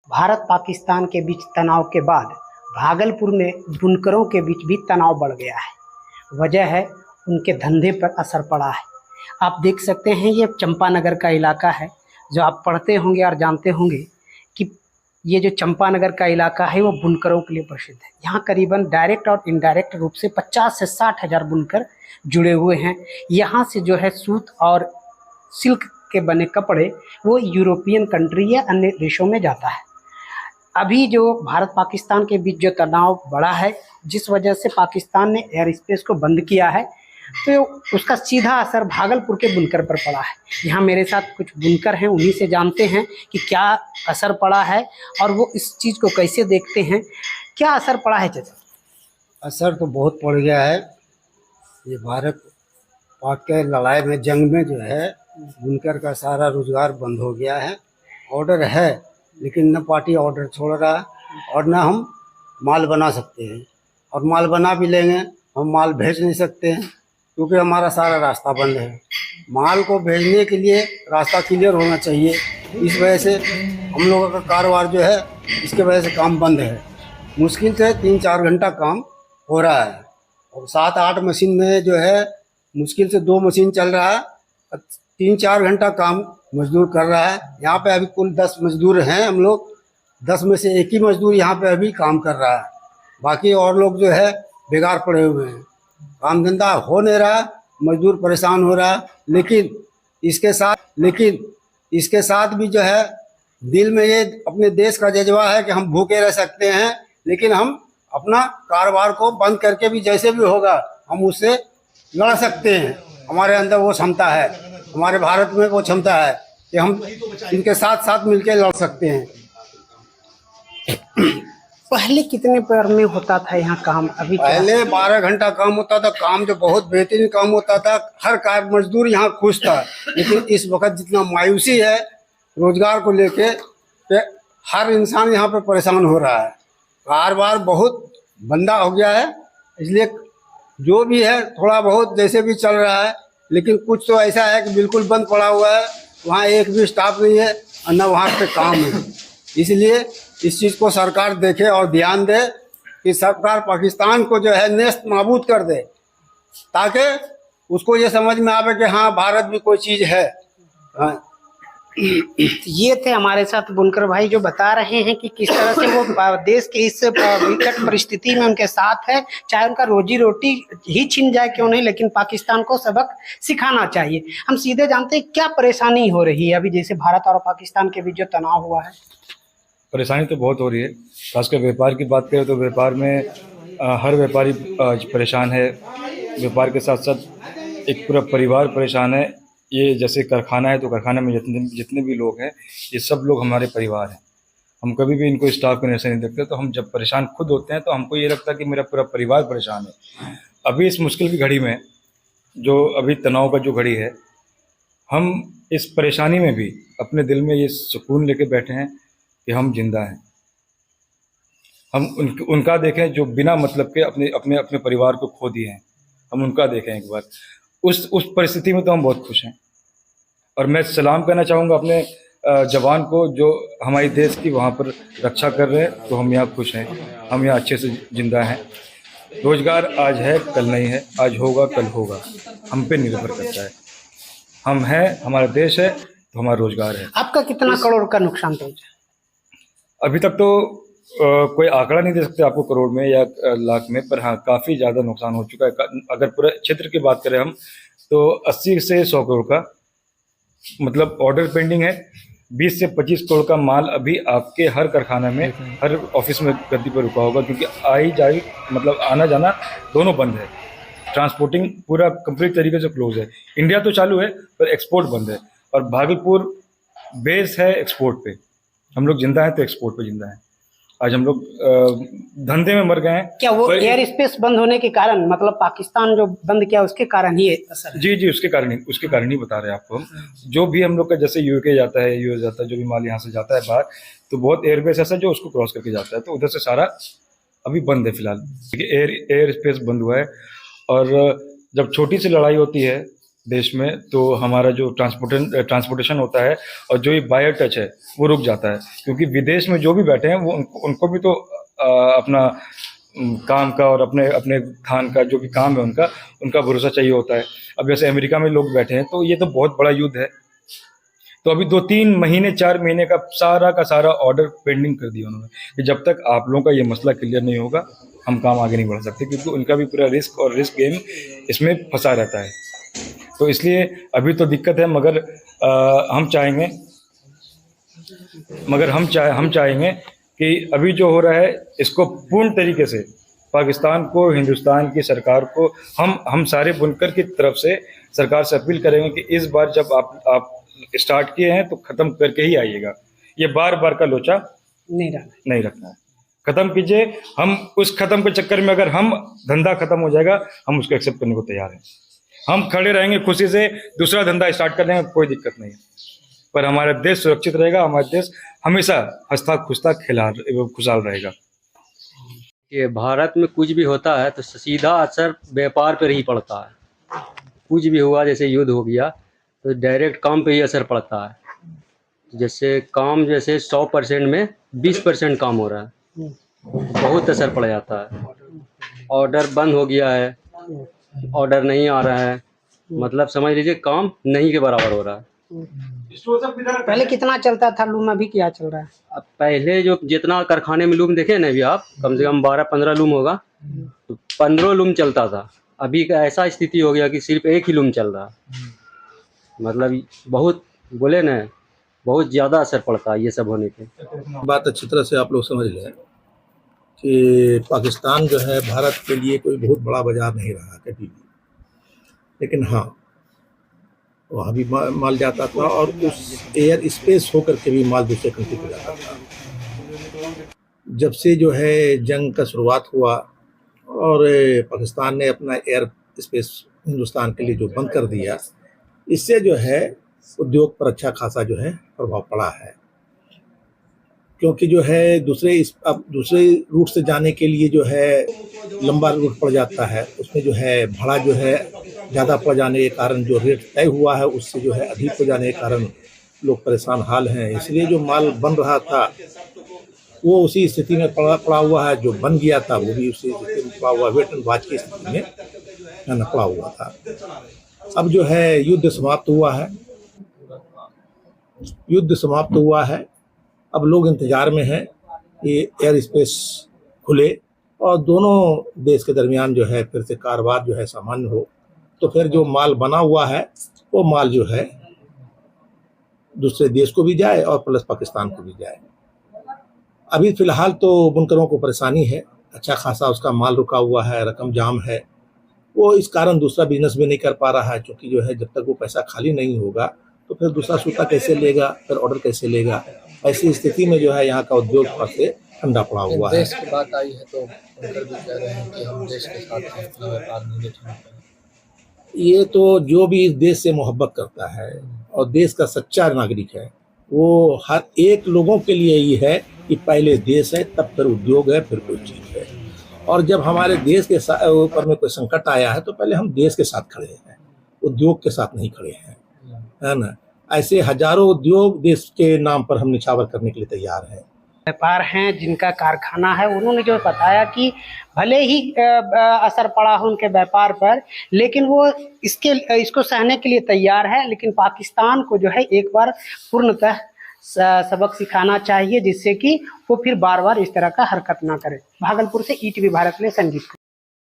भारत पाकिस्तान के बीच तनाव के बाद भागलपुर में बुनकरों के बीच भी तनाव बढ़ गया है। वजह है उनके धंधे पर असर पड़ा है। आप देख सकते हैं ये चंपानगर का इलाका है, जो आप पढ़ते होंगे और जानते होंगे कि ये जो चंपानगर का इलाका है वो बुनकरों के लिए प्रसिद्ध है। यहाँ करीबन डायरेक्ट और इनडायरेक्ट रूप से 50 से 60 हज़ार बुनकर जुड़े हुए हैं। यहाँ से जो है सूत और सिल्क के बने कपड़े वो यूरोपियन कंट्री या अन्य देशों में जाता है। अभी जो भारत पाकिस्तान के बीच जो तनाव बढ़ा है, जिस वजह से पाकिस्तान ने एयर स्पेस को बंद किया है, तो उसका सीधा असर भागलपुर के बुनकर पर पड़ा है। यहाँ मेरे साथ कुछ बुनकर हैं, उन्हीं से जानते हैं कि क्या असर पड़ा है और वो इस चीज़ को कैसे देखते हैं। क्या असर पड़ा है चाचा? असर तो बहुत पड़ गया है। ये भारत पाक के लड़ाई में, जंग में जो है बुनकर का सारा रोजगार बंद हो गया है। ऑर्डर है लेकिन न पार्टी ऑर्डर छोड़ रहा है और न हम माल बना सकते हैं, और माल बना भी लेंगे हम माल भेज नहीं सकते हैं क्योंकि हमारा सारा रास्ता बंद है। माल को भेजने के लिए रास्ता क्लियर होना चाहिए। इस वजह से हम लोगों का कारोबार जो है, इसके वजह से काम बंद है। मुश्किल से 3-4 घंटा काम हो रहा है और 7-8 मशीन में जो है मुश्किल से 2 मशीन चल रहा है। 3-4 घंटा काम मजदूर कर रहा है। यहाँ पे अभी कुल 10 मजदूर हैं हम लोग। 10 में से एक ही मजदूर यहाँ पे अभी काम कर रहा है, बाकी और लोग जो है बेकार पड़े हुए हैं। काम धंधा हो नहीं रहा, मजदूर परेशान हो रहा है। लेकिन इसके साथ भी जो है दिल में ये अपने देश का जज्बा है कि हम भूखे रह सकते हैं, लेकिन हम अपना कारोबार को बंद करके भी जैसे भी होगा हम उससे लड़ सकते हैं। हमारे अंदर वो क्षमता है, हमारे भारत में वो क्षमता है कि हम इनके साथ साथ मिलकर लड़ सकते हैं। पहले कितने पर में होता था यहाँ काम? अभी पहले 12 घंटा काम होता था। काम जो बहुत बेहतरीन काम होता था, हर कार्य मजदूर यहाँ खुश था। लेकिन इस वक्त जितना मायूसी है रोजगार को लेके, हर इंसान यहाँ पे परेशान हो रहा है। कारोबार बहुत बंदा हो गया है, इसलिए जो भी है थोड़ा बहुत जैसे भी चल रहा है। लेकिन कुछ तो ऐसा है कि बिल्कुल बंद पड़ा हुआ है, वहाँ एक भी स्टाफ नहीं है और न वहाँ पे काम है। इसलिए इस चीज़ को सरकार देखे और ध्यान दे कि सरकार पाकिस्तान को जो है नेस्त नाबूद कर दे, ताकि उसको ये समझ में आवे कि हाँ भारत भी कोई चीज़ है। हाँ। ये थे हमारे साथ बुनकर भाई, जो बता रहे हैं कि किस तरह से वो देश के इस विकट परिस्थिति में उनके साथ है। चाहे उनका रोजी रोटी ही छिन जाए क्यों नहीं, लेकिन पाकिस्तान को सबक सिखाना चाहिए। हम सीधे जानते हैं क्या परेशानी हो रही है अभी, जैसे भारत और पाकिस्तान के बीच जो तनाव हुआ है। परेशानी तो बहुत हो रही है। खासकर व्यापार की बात करें तो व्यापार में हर व्यापारी परेशान है। व्यापार के साथ साथ एक पूरा परिवार परेशान है। ये जैसे कारखाना है तो कारखाना में जितने भी लोग हैं, ये सब लोग हमारे परिवार हैं। हम कभी भी इनको स्टाफ को ऐसे नहीं देखते। तो हम जब परेशान खुद होते हैं तो हमको ये लगता है कि मेरा पूरा परिवार परेशान है। अभी इस मुश्किल की घड़ी में, जो अभी तनाव का जो घड़ी है, हम इस परेशानी में भी अपने दिल में ये सुकून लेके बैठे हैं कि हम जिंदा हैं। हम उनका देखें जो बिना मतलब के अपने अपने अपने परिवार को खो दिए हैं। हम उनका देखें एक बार। उस परिस्थिति में तो हम बहुत खुश हैं। और मैं सलाम कहना चाहूँगा अपने जवान को जो हमारी देश की वहाँ पर रक्षा कर रहे हैं। तो हम यहाँ खुश हैं, हम यहाँ अच्छे से जिंदा हैं। रोजगार आज है कल नहीं है, आज होगा कल होगा, हम पे निर्भर करता है। हम हैं, हमारा देश है तो हमारा रोजगार है। आपका कितना करोड़ का नुकसान पहुंचा? अभी तक तो कोई आंकड़ा नहीं दे सकते आपको करोड़ में या लाख में, पर हाँ काफ़ी ज़्यादा नुकसान हो चुका है। अगर पूरे क्षेत्र की बात करें हम तो 80 से 100 करोड़ का मतलब ऑर्डर पेंडिंग है। 20 से 25 करोड़ का माल अभी आपके हर कारखाना में, हर ऑफिस में गद्दी पर रुका होगा, क्योंकि आई जाई मतलब आना जाना दोनों बंद है। ट्रांसपोर्टिंग पूरा कंप्लीट तरीके से क्लोज है। इंडिया तो चालू है पर एक्सपोर्ट बंद है। और भागलपुर बेस है एक्सपोर्ट पे। हम लोग जिंदा हैं तो एक्सपोर्ट पे जिंदा हैं। आज हम लोग धंधे में मर गए हैं। क्या वो एयर स्पेस बंद होने के कारण, मतलब पाकिस्तान जो बंद किया उसके कारण ही असर है? जी उसके कारण ही बता रहे हैं आपको हम। जो भी हम लोग का जैसे यूके जाता है, यूएस जाता है, जो भी माल यहाँ से जाता है बाहर, तो बहुत एयरबेस ऐसा जो उसको क्रॉस करके जाता है, तो उधर से सारा अभी बंद है फिलहाल। एयर स्पेस बंद हुआ है। और जब छोटी सी लड़ाई होती है, देश में, तो हमारा जो ट्रांसपोर्टेशन होता है और जो ये बायो टच है वो रुक जाता है, क्योंकि विदेश में जो भी बैठे हैं वो उनको भी तो अपना काम का और अपने अपने खान का जो भी काम है उनका भरोसा चाहिए होता है। अब जैसे अमेरिका में लोग बैठे हैं तो ये तो बहुत बड़ा युद्ध है, तो अभी 2-3 महीने 4 महीने का सारा ऑर्डर पेंडिंग कर दिया उन्होंने कि जब तक आप लोगों का ये मसला क्लियर नहीं होगा हम काम आगे नहीं बढ़ा सकते, क्योंकि उनका भी पूरा रिस्क गेम इसमें फंसा रहता है। तो इसलिए अभी तो दिक्कत है, मगर हम चाहेंगे कि अभी जो हो रहा है इसको पूर्ण तरीके से पाकिस्तान को, हिंदुस्तान की सरकार को, हम सारे बुनकर की तरफ से सरकार से अपील करेंगे कि इस बार जब आप स्टार्ट किए हैं तो ख़त्म करके ही आइएगा। ये बार का लोचा नहीं रखना है, ख़त्म कीजिए। हम उस ख़त्म के चक्कर में अगर हम धंधा ख़त्म हो जाएगा हम उसको एक्सेप्ट करने को तैयार हैं। हम खड़े रहेंगे खुशी से, दूसरा धंधा स्टार्ट करने में कोई दिक्कत नहीं है, पर हमारा देश सुरक्षित रहेगा, हमारा देश हमेशा हंसता खुशता खुशहाल रहेगा। कि भारत में कुछ भी होता है तो सीधा असर व्यापार पर ही पड़ता है। कुछ भी हुआ, जैसे युद्ध हो गया तो डायरेक्ट काम पे ही असर पड़ता है। जैसे काम 100% में 20% काम हो रहा है, बहुत असर पड़ जाता है। ऑर्डर बंद हो गया है, ऑर्डर नहीं आ रहा है, मतलब समझ लीजिए काम नहीं के बराबर हो रहा है। पहले कितना चलता था लूम, अभी क्या चल रहा है? अब पहले जो जितना कारखाने में लूम देखे ना अभी आप, कम से कम 12-15 लूम होगा, तो 15 लूम चलता था। अभी का ऐसा स्थिति हो गया कि सिर्फ एक ही लूम चल रहा है। मतलब बहुत बोले ना, बहुत ज़्यादा असर पड़ता है ये सब होने पे। बात अच्छी तरह से आप लोग समझ लें कि पाकिस्तान जो है भारत के लिए कोई बहुत बड़ा बाजार नहीं रहा कभी भी, लेकिन हाँ वहाँ भी माल जाता था और उस एयर स्पेस होकर के भी माल दूसरे कंट्री को जाता था। जब से जो है जंग का शुरुआत हुआ और पाकिस्तान ने अपना एयर स्पेस हिंदुस्तान के लिए जो बंद कर दिया, इससे जो है उद्योग पर अच्छा खासा जो है प्रभाव पड़ा है, क्योंकि जो है दूसरे रूट से जाने के लिए जो है लंबा रूट पड़ जाता है, उसमें जो है भाड़ा जो है ज़्यादा पड़ जाने के कारण जो रेट तय हुआ है उससे जो है अधिक हो जाने के कारण लोग परेशान हाल हैं। इसलिए जो माल बन रहा था वो उसी स्थिति में पड़ा हुआ है, जो बन गया था वो भी उसी स्थिति में पड़ा हुआ, वेट एंड वॉच की स्थिति में पड़ा हुआ था। अब जो है युद्ध समाप्त हुआ है, अब लोग इंतजार में हैं कि एयर स्पेस खुले और दोनों देश के दरमियान जो है फिर से कारोबार जो है सामान्य हो, तो फिर जो माल बना हुआ है वो माल जो है दूसरे देश को भी जाए और प्लस पाकिस्तान को भी जाए। अभी फिलहाल तो बुनकरों को परेशानी है, अच्छा खासा उसका माल रुका हुआ है, रकम जाम है, वो इस कारण दूसरा बिजनेस भी नहीं कर पा रहा है, क्योंकि जो है जब तक वो पैसा खाली नहीं होगा तो फिर दूसरा सूता कैसे लेगा, फिर ऑर्डर कैसे लेगा। ऐसी स्थिति में जो है यहाँ का उद्योग पर से ठंडा पड़ा हुआ है। देश की बात आई है तो बुनकर भी कह रहे हैं कि हम देश के साथ हैं, अपना व्यापार नहीं देखना है। ये तो जो भी इस देश से मोहब्बत करता है और देश का सच्चा नागरिक है, वो हर एक लोगों के लिए ही है कि पहले देश है, तब फिर उद्योग है, फिर कोई चीज़ है। और जब हमारे देश के ऊपर में कोई संकट आया है तो पहले हम देश के साथ खड़े हैं, उद्योग के साथ नहीं खड़े हैं, है ना। ऐसे हजारों उद्योग देश के नाम पर हम निछावर करने के लिए तैयार हैं। व्यापार हैं जिनका कारखाना है, उन्होंने जो बताया कि भले ही असर पड़ा हो उनके व्यापार पर, लेकिन वो इसको सहने के लिए तैयार है। लेकिन पाकिस्तान को जो है एक बार पूर्णतः सबक सिखाना चाहिए, जिससे कि वो फिर बार बार इस तरह का हरकत ना करे। भागलपुर से ईटीवी भारत में संजीव।